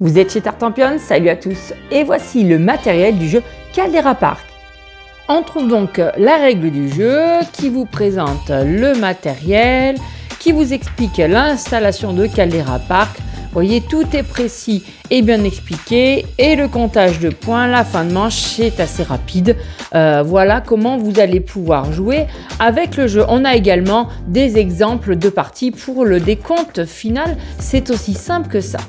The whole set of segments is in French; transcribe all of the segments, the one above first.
Vous êtes chez Tartampion, salut à tous, et voici le matériel du jeu Caldera Park. On trouve donc la règle du jeu qui vous présente le matériel, qui vous explique l'installation de Caldera Park. Vous voyez, tout est précis et bien expliqué, et le comptage de points, la fin de manche, est assez rapide. Voilà comment vous allez pouvoir jouer avec le jeu. On a également des exemples de parties pour le décompte final, c'est aussi simple que ça.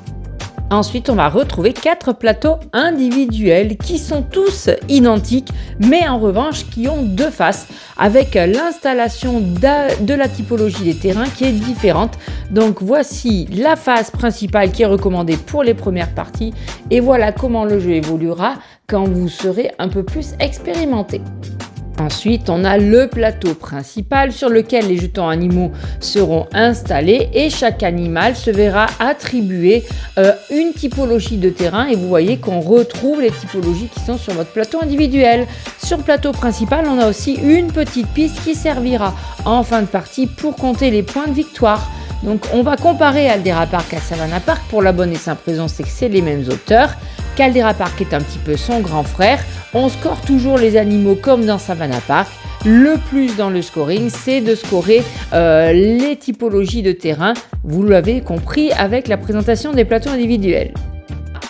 Ensuite, on va retrouver 4 plateaux individuels qui sont tous identiques, mais en revanche qui ont 2 faces, avec l'installation de la typologie des terrains qui est différente. Donc voici la phase principale qui est recommandée pour les premières parties, et voilà comment le jeu évoluera quand vous serez un peu plus expérimenté. Ensuite, on a le plateau principal sur lequel les jetons animaux seront installés et chaque animal se verra attribuer une typologie de terrain, et vous voyez qu'on retrouve les typologies qui sont sur votre plateau individuel. Sur le plateau principal, on a aussi une petite piste qui servira en fin de partie pour compter les points de victoire. Donc on va comparer Caldera Park à Savannah Park pour la bonne et simple raison, c'est que c'est les mêmes auteurs. Caldera Park est un petit peu son grand frère. On score toujours les animaux comme dans Savannah Park. Le plus dans le scoring, c'est de scorer les typologies de terrain. Vous l'avez compris avec la présentation des plateaux individuels.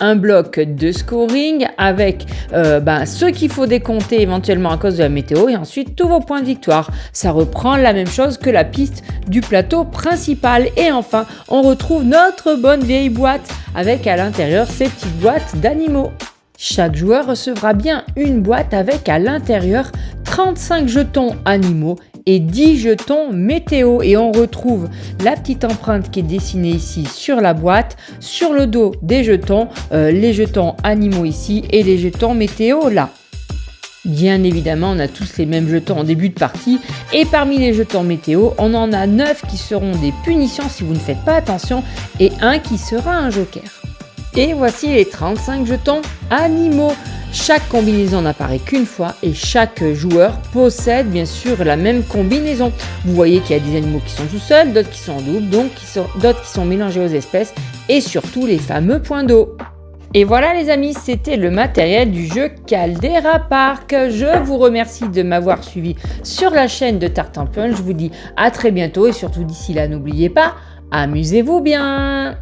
Un bloc de scoring avec ce qu'il faut décompter éventuellement à cause de la météo, et ensuite tous vos points de victoire. Ça reprend la même chose que la piste du plateau principal. Et enfin, on retrouve notre bonne vieille boîte avec à l'intérieur ces petites boîtes d'animaux. Chaque joueur recevra bien une boîte avec à l'intérieur 35 jetons animaux et 10 jetons météo, et on retrouve la petite empreinte qui est dessinée ici sur la boîte, sur le dos des jetons, les jetons animaux ici et les jetons météo là. Bien évidemment, on a tous les mêmes jetons en début de partie, et parmi les jetons météo, on en a 9 qui seront des punitions si vous ne faites pas attention, et un qui sera un joker. Et voici les 35 jetons animaux. Chaque combinaison n'apparaît qu'une fois et chaque joueur possède bien sûr la même combinaison. Vous voyez qu'il y a des animaux qui sont tout seuls, d'autres qui sont en double, d'autres qui sont mélangés aux espèces, et surtout les fameux points d'eau. Et voilà les amis, c'était le matériel du jeu Caldera Park. Je vous remercie de m'avoir suivi sur la chaîne de Tartampion. Je vous dis à très bientôt, et surtout d'ici là, n'oubliez pas, amusez-vous bien!